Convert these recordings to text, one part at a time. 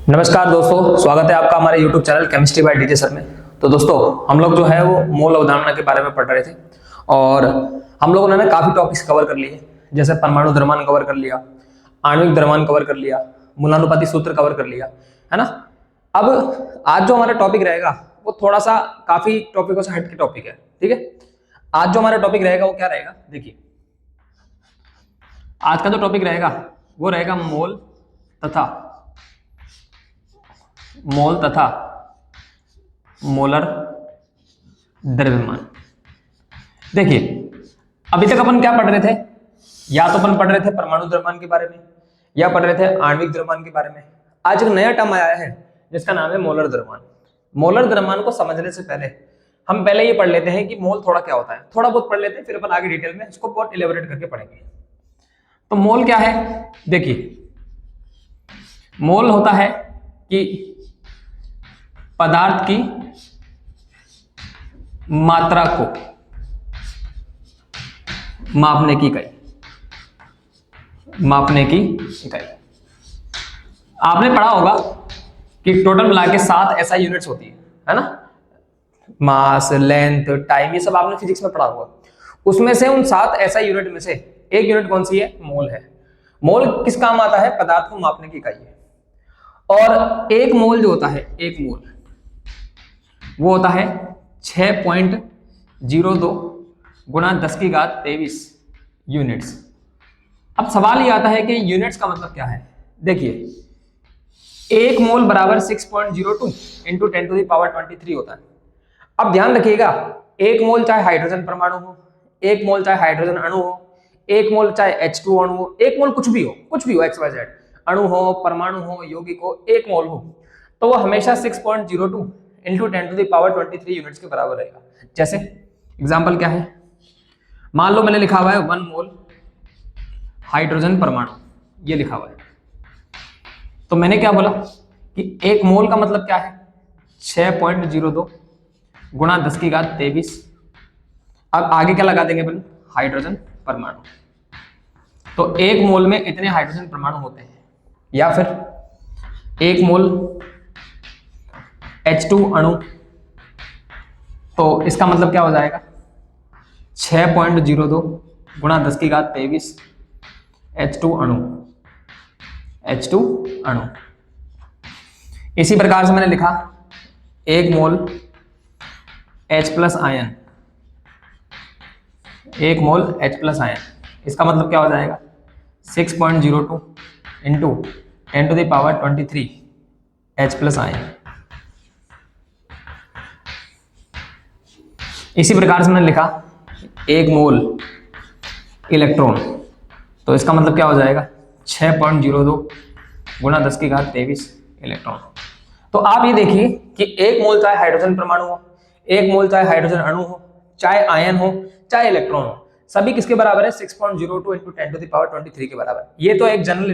नमस्कार दोस्तों, स्वागत है आपका हमारे YouTube channel chemistry by DJ sir में। तो दोस्तों, हम लोग जो है वो मोल अवधारणा के बारे में पढ़ रहे थे और हम लोगों ने काफी टॉपिक्स कवर कर लिए, जैसे परमाणु द्रव्यमान कवर कर लिया, आणविक द्रव्यमान कवर कर लिया, मूलानुपाती सूत्र कवर कर लिया, है ना। अब आज जो हमारा टॉपिक रहेगा वो थोड़ा सा काफी टॉपिकों से हट के टॉपिक है, ठीक है। आज जो हमारा टॉपिक रहेगा वो क्या रहेगा, देखिए आज का जो टॉपिक रहेगा वो रहेगा मोल तथा मोलर द्रव्यमान। देखिए अभी तक अपन क्या पढ़ रहे थे, या तो अपन पढ़ रहे थे परमाणु द्रव्यमान के बारे में या पढ़ रहे थे आणविक द्रव्यमान के बारे में। आज एक नया टर्म आया है जिसका नाम है मोलर द्रव्यमान। मोलर द्रव्यमान को समझने से पहले हम पहले ये पढ़ लेते हैं कि मोल थोड़ा क्या होता है, थोड़ा बहुत पढ़ लेते हैं, फिर अपन आगे डिटेल में इसको बहुत इलेबोरेट करके पढ़ेंगे। तो मोल क्या है, देखिए मोल होता है कि पदार्थ की मात्रा को मापने की इकाई। आपने पढ़ा होगा कि टोटल मिला के 7 SI यूनिट्स होती है ना। मास, लेंथ, टाइम, ये सब आपने फिजिक्स में पढ़ा होगा। उसमें से उन 7 SI यूनिट में से एक यूनिट कौन सी है, मोल है। मोल किस काम आता है, पदार्थ को मापने की इकाई है। और एक मोल जो होता है, एक मोल वो होता है 6.02 गुणा 10⁻23 यूनिट्स। अब सवाल ये आता है कि यूनिट्स का मतलब क्या है। देखिए एक मोल बराबर 6.02 इंटू 10⁻23 होता है। अब ध्यान रखिएगा, एक मोल चाहे हाइड्रोजन परमाणु हो, एक मोल चाहे हाइड्रोजन अणु हो, एक मोल चाहे H2 अणु हो, एक मोल कुछ भी हो XYZ अणु हो, परमाणु हो, यौगिक हो, एक मोल हो, तो वो हमेशा 6.02 इंटू 10⁻23 यूनिट्स के बराबर रहेगा। जैसे एग्जाम्पल क्या है, मान लो मैंने लिखा हुआ है 1 मोल हाइड्रोजन परमाणु, ये लिखा हुआ है। तो मैंने क्या बोला कि एक मोल का मतलब क्या है, 6.02 गुणा 10⁻23। अब आगे क्या लगा देंगे अपन, हाइड्रोजन परमाणु। तो एक मोल में इतने हाइड्रोजन परमाणु होते हैं, या फिर एक मोल H2 अणु, तो इसका मतलब क्या हो जाएगा 6.02 गुणा 10⁻23 H2 अणु। इसी प्रकार से मैंने लिखा एक मोल H+ आयन, एक मोल H+ आयन, इसका मतलब क्या हो जाएगा 6.02 इंटू 10⁻23 H+ आयन। इसी प्रकार से मैंने लिखा एक मोल इलेक्ट्रॉन, तो इसका मतलब क्या हो जाएगा 6.02 गुणा 10⁻23 इलेक्ट्रॉन। तो आप ये देखिए कि एक मोल चाहे हाइड्रोजन परमाणु हो, एक मोल चाहे हाइड्रोजन अणु हो, चाहे आयन हो, चाहे इलेक्ट्रॉन हो, सभी किसके बराबर है 6.02 इंटू 10⁻23 के बराबर। ये तो एक जनरल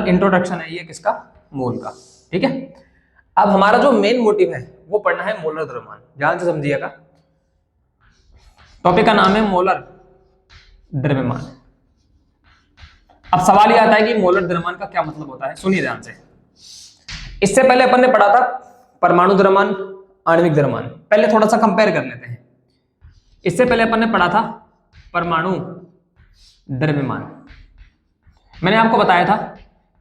इंट्रोडक्शन है ये किसका, मोल का, ठीक है। अब हमारा जो मेन मोटिव है वो पढ़ना है मोलर द्रव्यमान। ध्यान से समझिएगा, टॉपिक का नाम है मोलर द्रव्यमान। अब सवाल ये आता है कि मोलर द्रव्यमान का क्या मतलब होता है, सुनिए ध्यान से। इससे पहले अपन ने पढ़ा था परमाणु द्रव्यमान, आणविक द्रव्यमान। पहले थोड़ा सा कंपेयर कर लेते हैं। इससे पहले अपन ने पढ़ा था परमाणु द्रव्यमान। मैंने आपको बताया था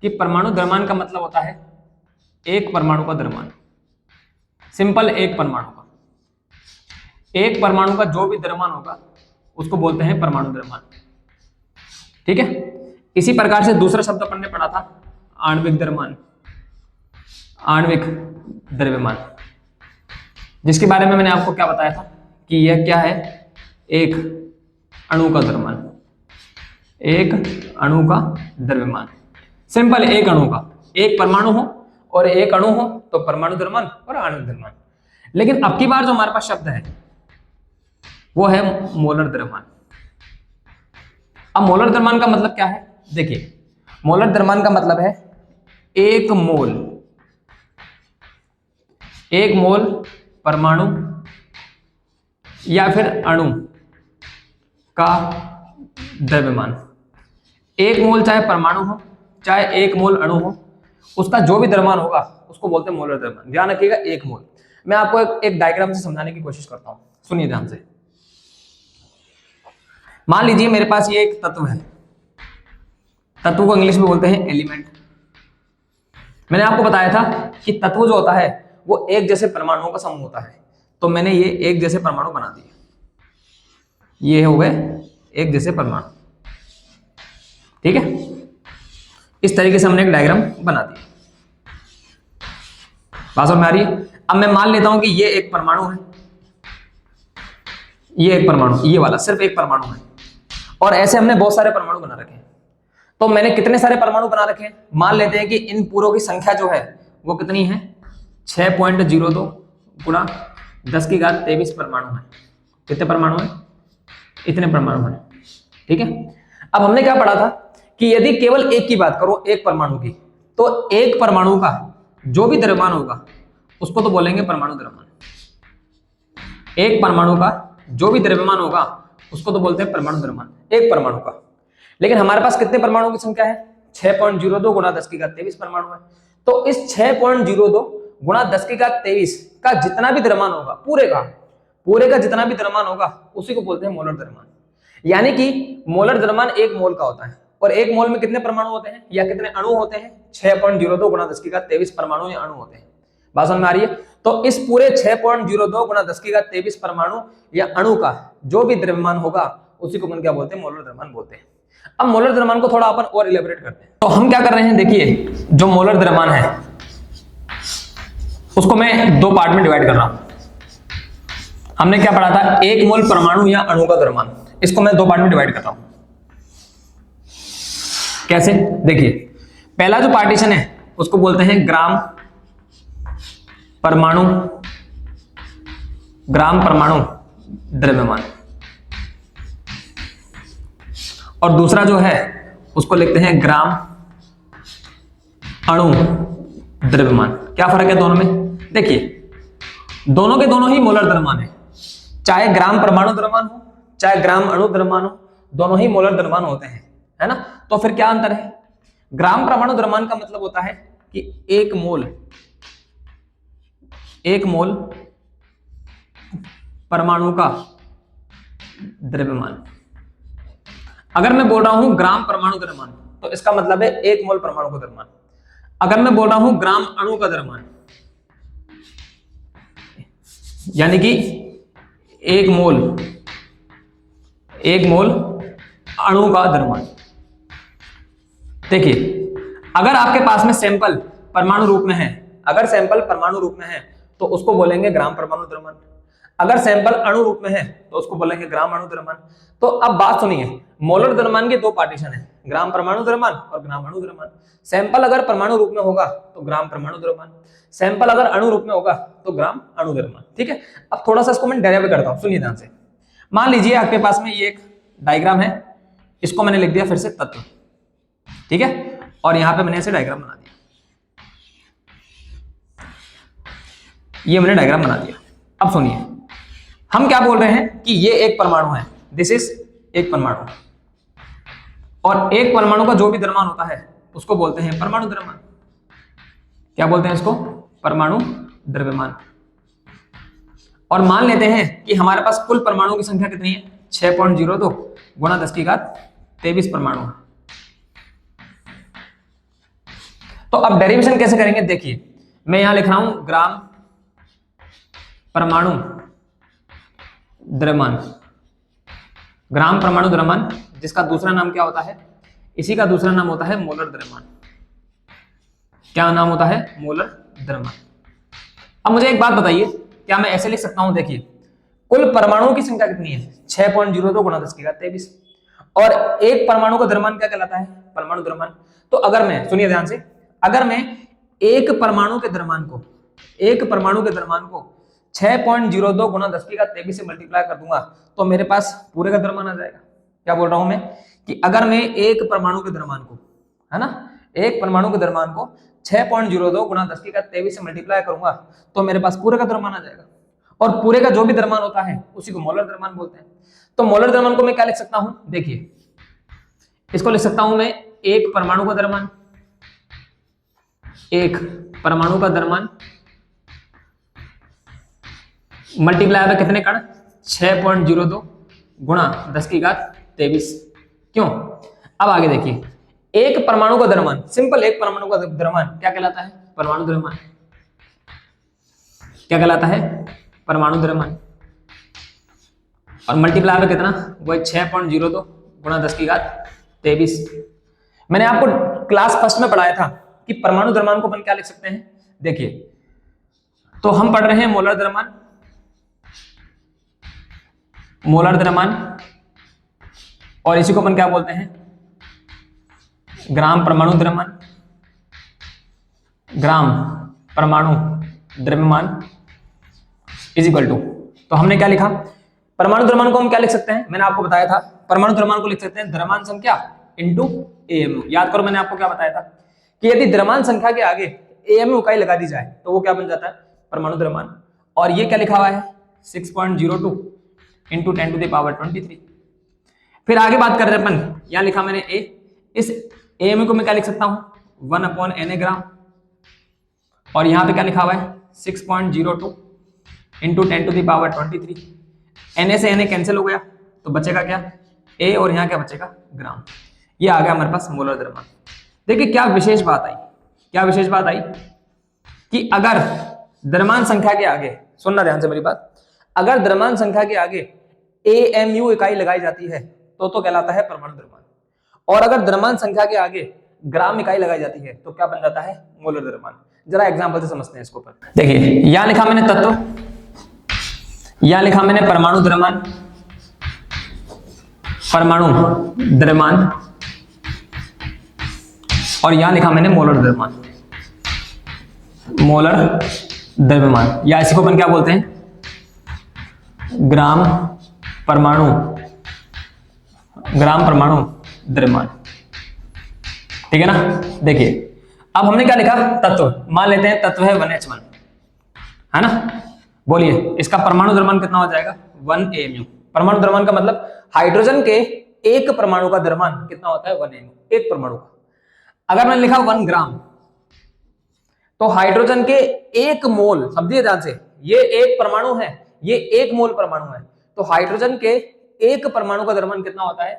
कि परमाणु द्रव्यमान का मतलब होता है एक परमाणु का द्रव्यमान, सिंपल एक परमाणु का जो भी द्रव्यमान होगा उसको बोलते हैं परमाणु द्रव्यमान, ठीक है। इसी प्रकार से दूसरा शब्द अपन ने पढ़ा था आणविक द्रव्यमान, जिसके बारे में मैंने आपको क्या बताया था कि यह क्या है, एक अणु का द्रव्यमान, एक अणु का द्रव्यमान, सिंपल एक अणु का, एक परमाणु हो और एक अणु हो तो परमाणु द्रव्यमान और आणविक द्रव्यमान। लेकिन अब की बार जो हमारे पास शब्द है वो है मोलर द्रव्यमान। अब मोलर द्रव्यमान का मतलब क्या है, देखिए मोलर द्रव्यमान का मतलब है एक मोल परमाणु या फिर अणु का द्रव्यमान। एक मोल चाहे परमाणु हो, चाहे एक मोल अणु हो, उसका जो भी द्रव्यमान होगा उसको बोलते हैं मोलर द्रव्यमान। ध्यान रखिएगा 1 मोल। मैं आपको एक डायग्राम से समझाने की कोशिश करता हूं, सुनिए ध्यान से। मान लीजिए मेरे पास ये एक तत्व है, तत्व को इंग्लिश में बोलते हैं एलिमेंट। मैंने आपको बताया था कि तत्व जो होता है वो एक जैसे परमाणुओं का समूह होता है, तो मैंने ये एक जैसे परमाणु बना दिए, ये हो गए एक जैसे परमाणु, ठीक है। इस तरीके से हमने एक डायग्राम बना दिया, बात समझ में आ रही है। अब मैं मान लेता हूं कि ये एक परमाणु है, ये एक परमाणु, ये वाला सिर्फ एक परमाणु है, और ऐसे हमने बहुत सारे परमाणु बना रखे हैं। तो मैंने कितने सारे परमाणु बना रखे हैं, मान लेते हैं कि इन पूरों की संख्या जो है वो कितनी है, 6.02 गुणा 10⁻23 परमाणु है। कितने परमाणु है, इतने परमाणु है, ठीक है। अब हमने क्या पढ़ा था कि यदि केवल एक की बात करो, एक परमाणु की, तो एक परमाणु का जो भी द्रव्यमान होगा उसको तो बोलेंगे परमाणु द्रव्यमान। एक परमाणु का जो भी द्रव्यमान होगा उसको तो बोलते हैं परमाणु द्रव्यमान, एक परमाणु का। लेकिन हमारे पास कितने परमाणु की संख्या है, 6.02 गुणा 10⁻23 परमाणु है। तो इस 6.02 गुणा 10⁻23 का जितना भी द्रव्यमान होगा, पूरे का जितना भी द्रव्यमान होगा उसी को बोलते हैं मोलर द्रव्यमान। यानी कि मोलर द्रव्यमान 1 मोल का होता है, और 1 मोल में कितने परमाणु होते हैं या कितने अणु होते हैं, 6.02 गुणा 10⁻23 परमाणु या अणु होते हैं। बात समझ में आ रही है। तो इस पूरे 6.02 गुणा 10⁻23 परमाणु या अणु का जो भी द्रव्यमान होगा उसी को क्या बोलते हैं, मोलर द्रव्यमान बोलते हैं। अब मोलर द्रव्यमान को थोड़ा अपन और इलेबोरेट करते हैं। तो हम क्या कर रहे हैं, देखिए जो मोलर द्रव्यमान है उसको मैं 2 पार्ट में डिवाइड कर रहा हूं। हमने क्या पढ़ा था, 1 मोल परमाणु या अणु का द्रव्यमान, इसको मैं 2 पार्ट में डिवाइड कर रहा हूं। कैसे, देखिए पहला जो पार्टीशन है उसको बोलते हैं ग्राम परमाणु द्रव्यमान, और दूसरा जो है उसको लिखते हैं ग्राम अणु द्रव्यमान। क्या फर्क है दोनों में, देखिए दोनों के दोनों ही मोलर द्रव्यमान है, चाहे ग्राम परमाणु द्रव्यमान हो चाहे ग्राम अणु द्रव्यमान हो, दोनों ही मोलर द्रव्यमान होते हैं, है ना। तो फिर क्या अंतर है, ग्राम परमाणु द्रव्यमान का मतलब होता है कि 1 मोल परमाणु का द्रव्यमान। अगर मैं बोल रहा हूं ग्राम परमाणु द्रव्यमान तो इसका मतलब है 1 मोल परमाणु का द्रव्यमान। अगर मैं बोल रहा हूं ग्राम अणु का द्रव्यमान, यानी कि 1 मोल अणु का द्रव्यमान। देखिए अगर आपके पास में सैंपल परमाणु रूप में है, अगर सैंपल परमाणु रूप में है तो उसको बोलेंगे ग्राम परमाणु द्रव्यमान, अगर सैंपल अणु रूप में है तो उसको बोलेंगे ग्राम अणु द्रव्यमान। तो अब बात सुनिए, मोलर द्रव्यमान के 2 पार्टीशन है, ग्राम परमाणु द्रव्यमान और ग्राम अणु द्रव्यमान। सैंपल अगर परमाणु रूप में होगा तो ग्राम परमाणु द्रव्यमान, सैंपल अगर अणु रूप में होगा तो ग्राम अणु द्रव्यमान, ठीक है। अब थोड़ा सा इसको मैं डेराइव करता हूं, सुनिए ध्यान से। मान लीजिए आपके पास में ये एक डायग्राम है, इसको मैंने लिख दिया फिर से तत्व, ठीक है, और यहां पे मैंने ऐसे डायग्राम बना दिया, ये मैंने डायग्राम बना दिया। अब सुनिए हम क्या बोल रहे हैं कि ये एक परमाणु है, दिस इज एक परमाणु, और एक परमाणु का जो भी द्रव्यमान होता है उसको बोलते हैं परमाणु द्रव्यमान। क्या बोलते हैं इसको, परमाणु द्रव्यमान। और मान लेते हैं कि हमारे पास कुल परमाणु की संख्या कितनी है, 6.02 गुणा 10⁻23 परमाणु है। तो अब डेरिवेशन कैसे करेंगे, देखिए मैं यहां लिख रहा हूं ग्राम परमाणु द्रव्यमान, ग्राम परमाणु द्रव्यमान, जिसका दूसरा नाम क्या होता है, इसी का दूसरा नाम होता है मोलर द्रव्यमान। क्या नाम होता है, मोलर द्रव्यमान। अब मुझे एक बात बताइए, क्या मैं ऐसे लिख सकता हूं, देखिए कुल परमाणुओं की संख्या कितनी है, 6.02 गुणा 10⁻23, और एक परमाणु का द्रव्यमान क्या कहलाता है, परमाणु द्रव्यमान। तो अगर मैं, सुनिए ध्यान से, अगर मैं एक परमाणु के द्रव्यमान को 6.02 गुणा 10⁻23 से मल्टीप्लाई कर दूंगा तो मेरे पास पूरे का द्रव्यमान आ जाएगा। क्या बोल रहा हूं मैं, कि अगर मैं एक परमाणु के द्रव्यमान को, है ना, एक परमाणु के द्रव्यमान को 6.02 गुणा 10⁻23 से मल्टीप्लाई करूंगा तो मेरे पास पूरे का द्रव्यमान आ जाएगा, और पूरे का जो भी द्रव्यमान होता है उसी को मोलर द्रव्यमान बोलते हैं। तो मोलर द्रव्यमान को मैं क्या लिख सकता हूं, देखिए इसको लिख सकता हूं मैं एक परमाणु का द्रव्यमान एक परमाणु का द्रव्यमान मल्टीप्लाई बाय कितने कण, 6.02 गुणा 10⁻23। क्यों? अब आगे देखिए, एक परमाणु का द्रव्यमान, सिंपल, एक परमाणु का द्रव्यमान क्या कहलाता है? परमाणु द्रव्यमान। क्या कहलाता है? परमाणु द्रव्यमान। और मल्टीप्लाई बाय कितना, वही 6.02 गुणा 10⁻23। मैंने आपको क्लास फर्स्ट में पढ़ाया था कि परमाणु द्रव्यमान को अपन क्या लिख सकते हैं। देखिए, तो हम पढ़ रहे हैं मोलर द्रव्यमान, मोलर द्रव्यमान, और इसी को अपन क्या बोलते हैं? ग्राम परमाणु द्रव्यमान। ग्राम परमाणु द्रव्यमान इज इक्वल टू, तो हमने क्या लिखा? परमाणु द्रव्यमान को हम क्या लिख सकते हैं? मैंने आपको बताया था परमाणु द्रव्यमान को लिख सकते हैं द्रव्यमान संख्या इंटू एएमयू। याद करो, मैंने आपको क्या बताया था कि यदि द्रव्यमान संख्या के आगे एएमयू इकाई लगा दी जाए तो वो क्या बन जाता है? परमाणु द्रव्यमान। और ये क्या लिखा हुआ है? 6.02 इंटू 10⁻23। फिर आगे बात कर रहे हैं अपन, यहां लिखा मैंने ए, इस एएमयू को मैं क्या लिख सकता हूं? 1/Na ग्राम। और यहां पे क्या लिखा हुआ है? 6.02 इंटू 10⁻23। Na से Na कैंसिल हो गया तो बचेगा क्या? A, और यहाँ क्या बचेगा? ग्राम। ये आ गया हमारे पास मोलर द्रव्यमान। देखिए क्या विशेष बात आई, क्या विशेष बात आई कि अगर द्रव्यमान संख्या के आगे, सुनना ध्यान से मेरी बात, अगर द्रव्यमान संख्या के आगे AMU इकाई लगाई जाती है तो कहलाता है परमाणु द्रव्यमान, और अगर द्रव्यमान संख्या के आगे ग्राम इकाई लगाई जाती है तो क्या बन जाता है? मोलर द्रव्यमान। जरा एग्जांपल से समझते हैं इसको। देखिए, यहां लिखा मैंने तत्व, यहां लिखा मैंने परमाणु द्रव्यमान, परमाणु द्रव्यमान, और यहां लिखा मैंने मोलर द्रव्यमान, मोलर द्रव्यमान, या इसी को अपन क्या बोलते हैं? ग्राम परमाणु, ग्राम परमाणु द्रव्यमान। ठीक है ना? देखिए, अब हमने क्या लिखा? तत्व। मान लेते हैं तत्व है 1H1, है ना? बोलिए, इसका परमाणु द्रव्यमान कितना हो जाएगा? 1 AMU। परमाणु द्रव्यमान का मतलब हाइड्रोजन के एक परमाणु का द्रव्यमान कितना होता है? 1 AMU, एक परमाणु का। अगर मैंने लिखा 1 ग्राम, तो हाइड्रोजन के एक मोल, समझिए ध्यान से, ये एक परमाणु है, ये एक मोल परमाणु है, तो हाइड्रोजन के एक परमाणु का द्रव्यमान कितना होता है?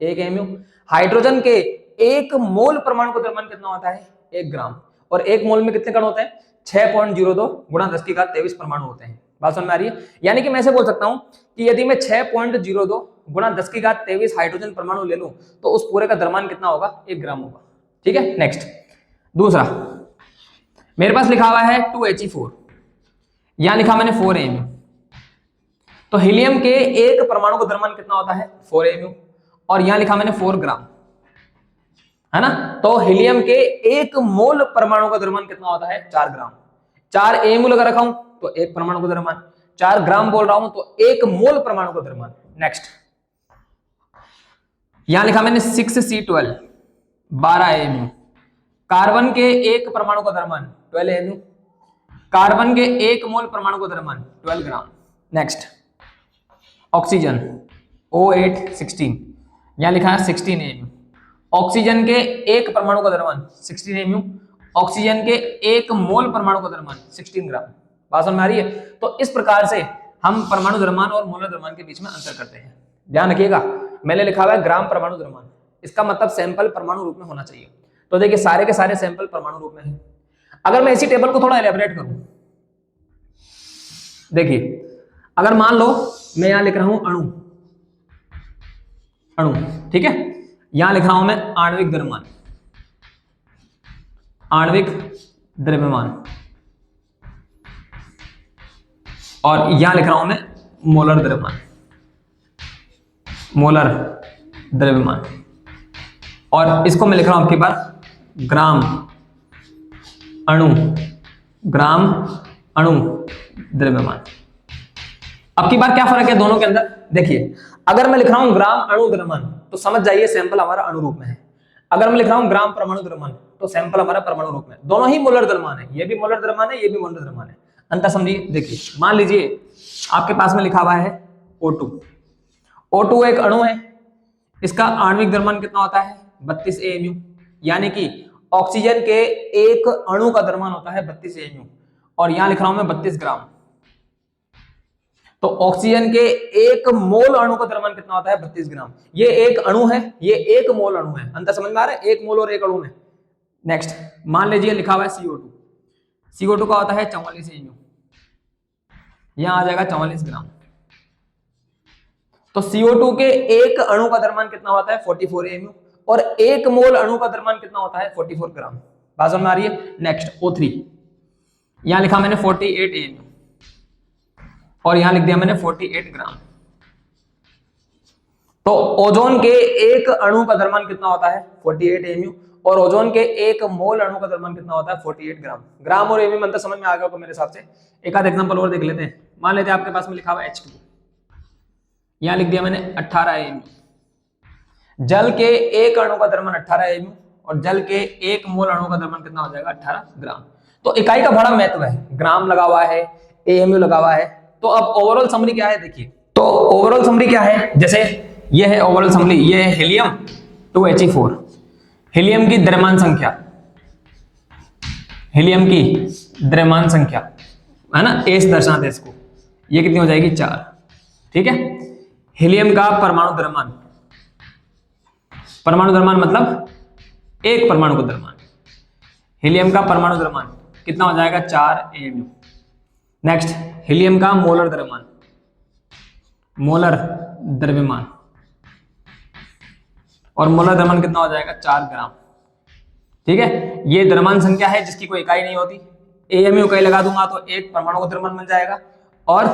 1 AMU। हाइड्रोजन के एक मोल परमाणु का द्रव्यमान कितना होता है? 1 ग्राम। और एक मोल में कितने कण होते हैं? 6.02 गुणा 10⁻23 परमाणु होते हैं। बात समझ में आ रही है? यानी कि मैं ऐसे बोल सकता हूं कि यदि मैं 6.02 गुणा 10⁻23 हाइड्रोजन परमाणु ले लूं तो उस पूरे का द्रव्यमान कितना होगा? 1 ग्राम होगा। ठीक है, नेक्स्ट दूसरा मेरे पास लिखा हुआ है 2He4, यहां लिखा मैंने 4 AMU। तो हीलियम के एक परमाणु का द्रव्यमान कितना होता है? 4 AMU, और यहां लिखा मैंने 4 ग्राम, है ना? तो हीलियम के एक मोल परमाणु का द्रव्यमान कितना होता है? 4 ग्राम। 4 AMU लगा रखा हूं तो एक परमाणु का द्रव्यमान, 4 ग्राम बोल रहा हूं तो एक मोल परमाणु का द्रव्यमान। नेक्स्ट, यहां लिखा मैंने 6C12 12 AMU। कार्बन के एक परमाणु का द्रव्यमान 12 AMU, कार्बन के एक मोल परमाणु का द्रव्यमान 12 ग्राम। नेक्स्ट, ऑक्सीजन O816, यहां लिखा है 16 AMU। ऑक्सीजन के एक परमाणु का द्रव्यमान 16 AMU, ऑक्सीजन के एक मोल परमाणु का द्रव्यमान 16 ग्राम। बात समझ में आ रही है? तो इस प्रकार से हम परमाणु द्रव्यमान और मोलर द्रव्यमान के बीच में अंतर करते हैं। ध्यान रखिएगा, मैंने लिखा हुआ है ग्राम परमाणु द्रव्यमान, इसका मतलब सैंपल परमाणु रूप में होना चाहिए। तो देखिए, सारे के सारे सैंपल परमाणु रूप में हैं। अगर मैं इसी टेबल को थोड़ा एलैबोरेट करूं, देखिए, अगर मान लो मैं यहां लिख रहा हूं अणु, अणु, ठीक है, यहां लिख रहा हूं मैं आणविक द्रव्यमान, आणविक द्रव्यमान, और यहां लिख रहा हूं मैं मोलर द्रव्यमान, मोलर द्रव्यमान, और इसको मैं लिख रहा हूं आपके पास ग्राम अणु, ग्राम अणु द्रव्यमान। अब की बार क्या फर्क है दोनों के अंदर? देखिए, अगर मैं लिख रहा हूं ग्राम अणु द्रव्यमान तो समझ जाइए सैंपल हमारा अणु रूप में है। अगर मैं लिख रहा हूं ग्राम परमाणु द्रव्यमान तो सैंपल हमारा परमाणु रूप में। दोनों ही मोलर द्रव्यमान है, ये भी मोलर द्रव्यमान है, ये भी मोलर द्रव्यमान है। अंतर समझिए। देखिए, मान लीजिए आपके पास में लिखा हुआ है O2। O2 एक अणु है, इसका आणविक द्रव्यमान कितना होता है? 32 AMU, यानी कि ऑक्सीजन के एक अणु का द्रव्यमान होता है 32 एमयू, और यहां लिख रहा हूं मैं 32 ग्राम। तो ऑक्सीजन के एक मोल अणु का द्रव्यमान कितना होता है? 32 ग्राम। ये एक अणु है, ये एक मोल अणु है, अंतर समझ में आ रहा है? एक मोल और एक अणु में। नेक्स्ट मान लीजिए लिखा हुआ है CO2, CO2 का होता है 44 एमयू, यहां आ जाएगा 44 ग्राम। तो CO2 के एक अणु का द्रव्यमान कितना होता है? 44 एमयू, और एक मोल अणु का द्रव्यमान कितना होता है? 44 ग्राम। बात समझ में आ रही है? नेक्स्ट O3, यहां लिखा मैंने 48 एमयू, और यहां लिख दिया मैंने 48 ग्राम। तो ओजोन के एक अणु का द्रव्यमान कितना होता है? 48 एमयू, और ओजोन के एक मोल अणु का द्रव्यमान कितना होता है? 48 ग्राम। ग्राम और एमयू में अंतर समझ में आ गया होगा मेरे हिसाब से। एक आध एग्जांपल और देख लेते हैं। मान लेते हैं आपके पास में लिखा हुआ H2, यहां लिख दिया मैंने 18 एमयू। जल के एक अणु का द्रव्यमान 18 एमयू, और जल के एक मोल अणु का द्रव्यमान कितना हो जाएगा? 18 ग्राम। तो इकाई का बड़ा महत्व है, ग्राम लगा हुआ है, एमयू लगा हुआ है। तो अब ओवरऑल समरी क्या है देखिए। तो ओवरऑल समरी क्या है? जैसे ये है ओवरऑल समरी, ये है हीलियम 2He4, हीलियम की द्रव्यमान संख्या, हीलियम की द्रव्यमान संख्या है ना, एस दर्शाते इसको, ये कितनी हो जाएगी? 4। ठीक है। हीलियम का परमाणु द्रव्यमान, परमाणु द्रव्यमान मतलब एक परमाणु का द्रव्यमान, हीलियम का परमाणु द्रव्यमान कितना हो जाएगा? 4 एमयू। नेक्स्ट हीलियम का मोलर द्रव्यमान, मोलर द्रव्यमान, और मोलर द्रव्यमान कितना हो जाएगा? 4 ग्राम। ठीक है। ये द्रव्यमान संख्या है जिसकी कोई इकाई नहीं होती। एमयू इकाई लगा दूंगा तो एक परमाणु का द्रव्यमान बन जाएगा, और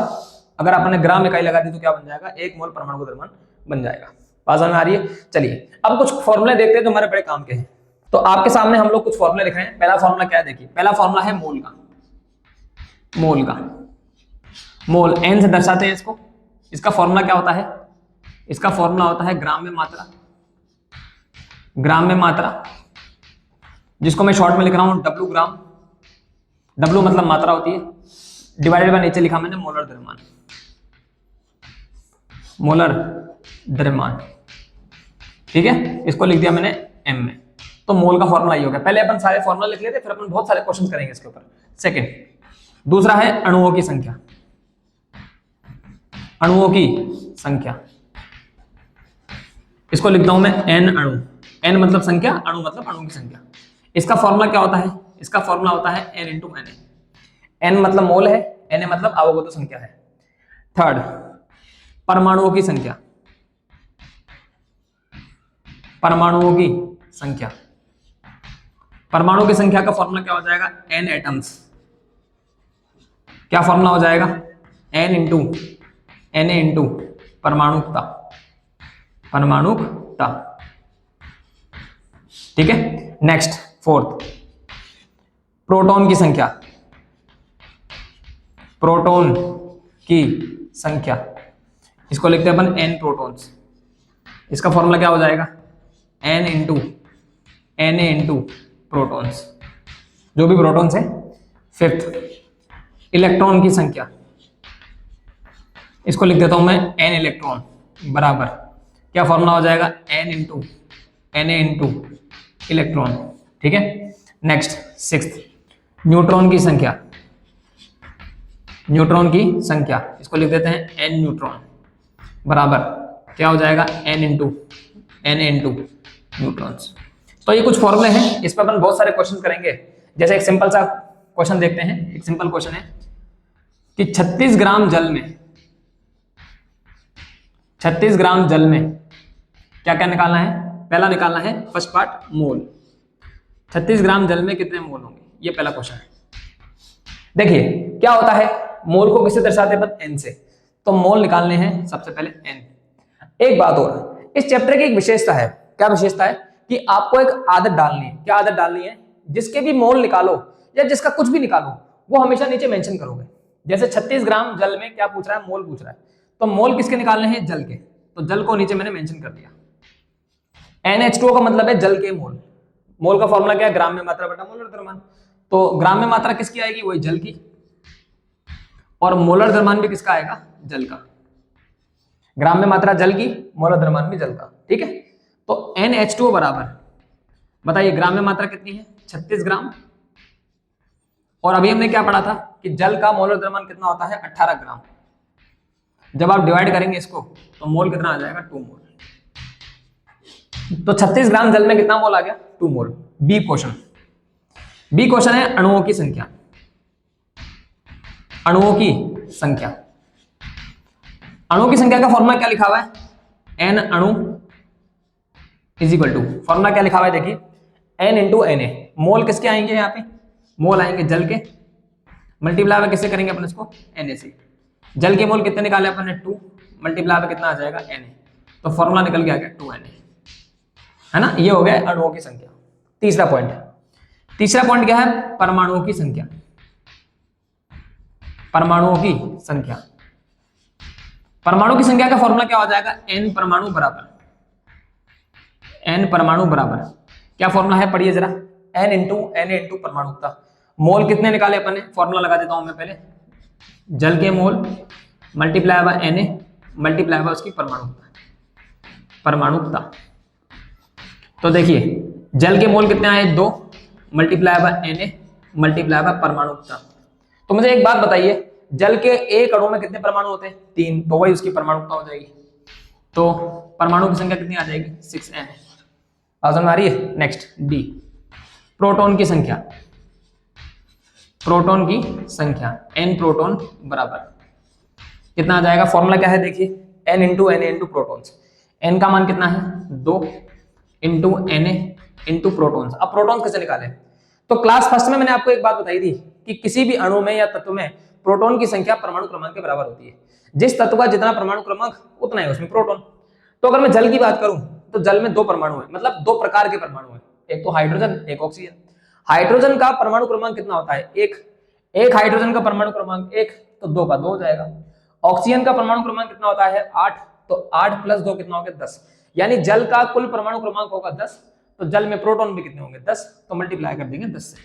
अगर आपने ग्राम इकाई लगा दी तो क्या बन जाएगा? एक मोल परमाणु का द्रव्यमान बन जाएगा। बात समझ में आ रही है? चलिए अब कुछ फॉर्मूले देखते हैं जो हमारे बड़े काम के हैं। तो आपके सामने हम लोग कुछ फॉर्मूले लिख रहे हैं। पहला फॉर्मूला क्या है देखिए, पहला फॉर्मूला है मोल का, मोल का, मोल एन से दर्शाते हैं इसको। इसका फॉर्मूला क्या होता है? इसका फॉर्मूला होता है ग्राम में मात्रा, ग्राम में मात्रा, जिसको मैं शॉर्ट में लिख रहा हूं W ग्राम, W मतलब मात्रा होती है, डिवाइडेड बाय नीचे लिखा मैंने मोलर द्रव्यमान, मोलर द्रव्यमान। ठीक है, इसको लिख दिया मैंने M में। तो मोल का फॉर्मूला ये हो गया। पहले अपन सारे फॉर्मूला लिख लेते, फिर अपन बहुत सारे क्वेश्चन करेंगे इसके ऊपर। सेकंड, दूसरा है अणुओं की संख्या, अणुओं की संख्या, इसको लिखता हूं मैं N अणु। N मतलब संख्या, अणु मतलब अणुओं की संख्या। इसका फॉर्मूला क्या होता है? इसका फॉर्मूला होता है N × Na। N मतलब मोल है, Na मतलब अवगत संख्या है। थर्ड, परमाणुओं की संख्या, परमाणुओं की संख्या, परमाणु की संख्या का फॉर्मूला क्या हो जाएगा? N atoms. क्या फॉर्मूला हो जाएगा? N × Na × परमाणुकता, परमाणुकता। ठीक है। नेक्स्ट फोर्थ, प्रोटॉन की संख्या, प्रोटॉन की संख्या, इसको लिखते हैं अपन N प्रोटॉन्स। इसका फॉर्मूला क्या हो जाएगा? N × Na × प्रोटॉन्स, जो भी प्रोटॉन्स है। फिफ्थ, इलेक्ट्रॉन की संख्या, इसको लिख देता हूं मैं N इलेक्ट्रॉन बराबर, क्या फॉर्मूला हो जाएगा? N × Na × electron. ठीक है। नेक्स्ट सिक्स्थ, न्यूट्रॉन की संख्या, न्यूट्रॉन की संख्या, इसको लिख देते हैं N न्यूट्रॉन बराबर, क्या हो जाएगा? N × Na × neutrons. तो ये कुछ फॉर्मूले हैं, इस पर अपन बहुत सारे क्वेश्चन करेंगे। जैसे एक सिंपल सा क्वेश्चन देखते हैं। एक सिंपल क्वेश्चन है कि 36 ग्राम जल में, 36 ग्राम जल में क्या क्या निकालना है? पहला निकालना है फर्स्ट पार्ट मोल। 36 ग्राम जल में कितने मोल होंगे? ये पहला क्वेश्चन है। देखिए क्या होता है, मोल को किससे दर्शाते हैं अपन? N से। तो मोल निकालने हैं सबसे पहले N। एक बात और, इस चैप्टर की एक विशेषता है। क्या विशेषता है? कि आपको एक आदत डालनी है। क्या आदत डालनी है? जिसके भी मोल निकालो या जिसका कुछ भी निकालो, वो हमेशा नीचे मेंशन करोगे। जैसे 36 ग्राम जल में क्या पूछ रहा है? मोल पूछ रहा है। तो मोल किसके निकालने हैं? जल के। तो जल को नीचे मैंने मेंशन कर दिया। NH2O का मतलब है जल के मोल। मोल का फॉर्मूला क्या है? ग्राम में मात्रा बटा मोलर द्रव्यमान। तो ग्राम में मात्रा किसकी आएगी? वही जल की। और मोलर द्रव्यमान भी किसका आएगा? जल का। ग्राम में मात्रा जल की, मोलर द्रव्यमान भी जल का। ठीक है। तो NH2O बराबर, बताइए ग्राम में मात्रा कितनी है? 36 ग्राम। और अभी हमने क्या पढ़ा था कि जल का मोलर द्रव्यमान कितना होता है 18 ग्राम। जब आप डिवाइड करेंगे इसको तो मोल कितना आ जाएगा 2 मोल। तो 36 ग्राम जल में कितना मोल आ गया 2 मोल। बी क्वेश्चन, बी क्वेश्चन है अणुओं की संख्या। अणुओं की संख्या, अणुओं की संख्या का फॉर्मूला क्या लिखा हुआ है, एन अणु इज इक्वल टू, फॉर्मूला क्या लिखा हुआ है देखिए, एन इंटू एन ए। मोल किसके आएंगे यहाँ पे, मोल आएंगे जल के, मल्टीप्लाई किससे करेंगे अपन इसको, एन ए से। जल के मोल कितने निकाले अपन ने 2, मल्टीप्लाई कितना आ जाएगा एन ए, तो फॉर्मूला निकल के आ गया 2 एन ए, है ना। ये हो गया अणुओं की संख्या। तीसरा पॉइंट, तीसरा पॉइंट क्या है, परमाणुओं की संख्या। परमाणुओं की संख्या, परमाणु की संख्या का फॉर्मूला क्या हो जाएगा, एन परमाणु बराबर, एन परमाणु बराबर क्या फॉर्मूला है पढ़िए जरा, N into N A into परमाणुकता। मोल कितने निकाले अपन ने, फॉर्मूला लगा देता हूं मैं पहले, जल के mole multiply by N A multiply by उसकी परमाणुकता, परमाणुकता। तो देखिए जल के मोल कितने आए 2 multiply by N A multiply by परमाणुकता। तो मुझे एक बात बताइए, जल के एक अणु में कितने परमाणु होते हैं 3, तो वही उसकी परमाणुकता हो जाएगी। तो परमाणु की संख्या कितनी आ जाएगी 6n। समझ में आ रही है। नेक्स्ट डी, प्रोटॉन की संख्या। प्रोटॉन की संख्या, n प्रोटॉन बराबर कितना आ जाएगा, फॉर्मूला क्या है देखिए, n into N A into protons. n का मान कितना है 2 into N A into protons. अब प्रोटॉन्स कैसे निकाले, तो क्लास फर्स्ट में मैंने आपको एक बात बताई थी कि किसी भी अणु में या तत्व में प्रोटॉन की संख्या परमाणु क्रमांक के बराबर होती है। जिस तत्व का जितना परमाणु क्रमांक उतना है उसमें प्रोटॉन। तो अगर मैं जल की बात करूं तो जल में 2 परमाणु है, मतलब 2 प्रकार के परमाणु है, एक तो हाइड्रोजन एक ऑक्सीजन। हाइड्रोजन का परमाणु क्रमांक कितना होता है 1, एक हाइड्रोजन का परमाणु क्रमांक 1 तो 2 का 2 हो जाएगा। ऑक्सीजन का परमाणु क्रमांक कितना होता है 8, तो 8 प्लस 2 कितना हो गया 10। यानी जल का कुल परमाणु क्रमांक होगा 10, तो जल में प्रोटॉन भी कितने होंगे 10, तो मल्टीप्लाई कर देंगे 10 से,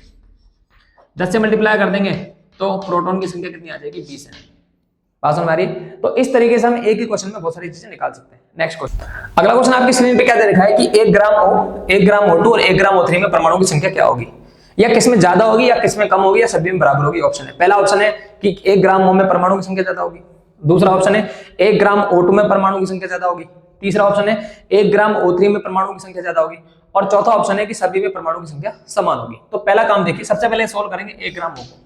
10 से मल्टीप्लाई कर देंगे तो प्रोटॉन की संख्या कितनी आ जाएगी 20 है। बात समझ आ रही है। तो इस तरीके से हम एक ही क्वेश्चन में बहुत सारी चीजें निकाल सकते हैं। नेक्स्ट क्वेश्चन, अगला क्वेश्चन आपकी स्क्रीन पे क्या दे रखा है कि 1 ग्राम O2 और 1 ग्राम O3 में परमाणु की संख्या क्या होगी, या किसमें ज्यादा होगी या किसमें कम होगी या सभी में बराबर होगी। ऑप्शन है, पहला ऑप्शन है कि 1 ग्राम O में परमाणु की संख्या ज्यादा होगी, दूसरा ऑप्शन है 1 ग्राम O2 में परमाणु की संख्या ज्यादा होगी, तीसरा ऑप्शन है 1 ग्राम O3 में परमाणु की संख्या ज्यादा होगी, और चौथा ऑप्शन है कि सभी में परमाणु की संख्या समान होगी। तो पहला काम देखिए, सबसे पहले सोल्व करेंगे 1 ग्राम O को।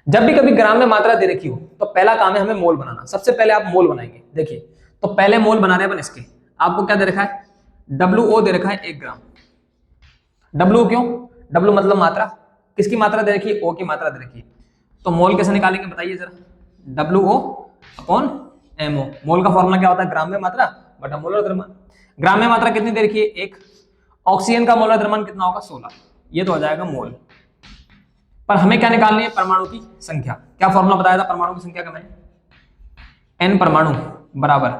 जब भी कभी ग्राम में मात्रा दे रखी हो तो पहला काम है हमें मोल बनाना। सबसे पहले आप मोल बनाएंगे। देखिए तो पहले मोल बना रहे हैं अपन इसके, आपको क्या दे रखा है WO दे रखा है 1 ग्राम। W क्यों, W मतलब मात्रा, किसकी मात्रा दे रखी है O की मात्रा दे रखी है। तो मोल कैसे निकालेंगे बताइए जरा, WO अपॉन MO। मोल का फॉर्मूला क्या होता है, ग्राम में मात्रा बटा मोलर द्रव्यमान। ग्राम में मात्रा कितनी दे रखी है 1, ऑक्सीजन का मोलर द्रव्यमान कितना होगा 16, ये तो हो जाएगा मोल। पर हमें क्या निकालनी है, परमाणु की संख्या। क्या फॉर्मूला बताया था परमाणु की संख्या का मैंने, n परमाणु बराबर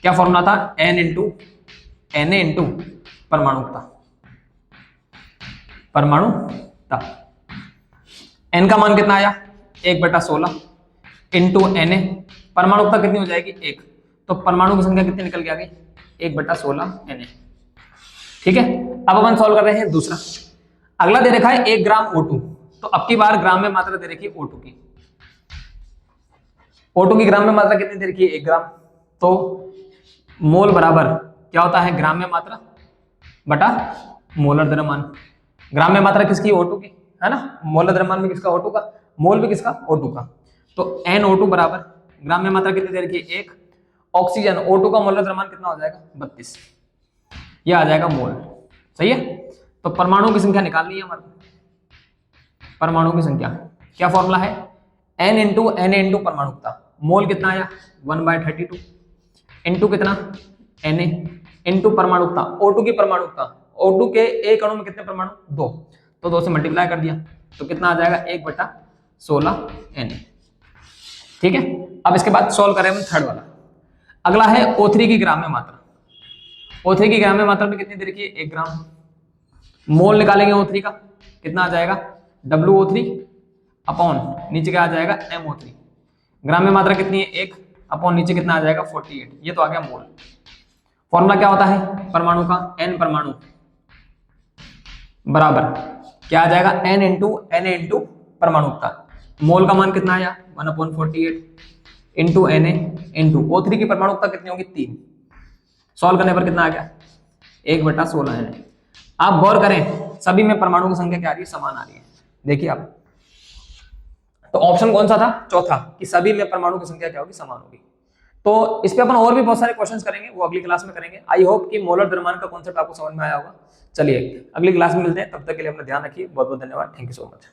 क्या फॉर्मूला था, n into N A into परमाणुकता, परमाणुकता। n का मान कितना आया 1/16 इंटू एन ए, परमाणुकता कितनी हो जाएगी 1, तो परमाणु की संख्या कितनी निकल के आ गई 1/16 एन ए। ठीक है, अब अपन सॉल्व कर रहे हैं दूसरा। अगला दे रखा है 1 ग्राम O2, तो अब की बार ग्राम में मात्रा दे रखी है O2 की। O2 की ग्राम में मात्रा कितनी दे रखी है 1 ग्राम, तो मोल बराबर क्या होता है ग्राम में मात्रा बटा मोलर द्रव्यमान। ग्राम में मात्रा किसकी O2 की, है ना, मोलर द्रव्यमान भी किसका O2 का, मोल भी किसका O2 का। तो NO2 बराबर ग्राम में मात्रा कितनी दे रखी है 1, ऑक्सीजन O2 का मोलर द्रव्यमान कितना हो जाएगा 32, ये आ जाएगा मोल। सही है, तो परमाणु की संख्या निकालनी है हमारे। परमाणु की संख्या क्या फॉर्मूला है, n into N A into परमाणुकता। मोल कितना आया 1/32 इंटू कितना Na इंटू परमाणुकता, O2 की परमाणुकता। O2 के एक अणु में कितने परमाणु 2, तो 2 से मल्टीप्लाई कर दिया तो कितना आ जाएगा 1/16 Na। ठीक है, अब इसके बाद सॉल्व करें हम थर्ड वाला। अगला है O3 की ग्राम में मात्रा। O3 की ग्राम में मात्रा में कितनी दे रखी है 1 ग्राम। मोल निकालेंगे O3 का, कितना आ जाएगा WO3 अपॉन नीचे क्या आ जाएगा MO3। ग्राम में मात्रा कितनी है 1 अपॉन नीचे कितना आ जाएगा 48, ये तो आ गया मोल। फॉर्मूला क्या होता है परमाणु का, n परमाणु बराबर क्या आ जाएगा n इंटू परमाणुकता। मोल का मान कितना आया 1/48 इंटू Na इंटू O3 की परमाणुकता कितनी होगी 3। सॉल्व करने पर कितना आ गया 1/16 है। आप गौर करें सभी में परमाणु की संख्या क्या आ रही है समान आ रही है। देखिए आप, तो ऑप्शन कौन सा था चौथा कि सभी में परमाणु की संख्या क्या होगी समान होगी। तो इस पे अपन और भी बहुत सारे क्वेश्चंस करेंगे, वो अगली क्लास में करेंगे। आई होप कि मोलर द्रव्यमान का कॉन्सेप्ट आपको समझ में आया होगा। चलिए अगली क्लास में मिलते हैं, तब तक के लिए अपना ध्यान रखिए। बहुत बहुत धन्यवाद। Thank you so much.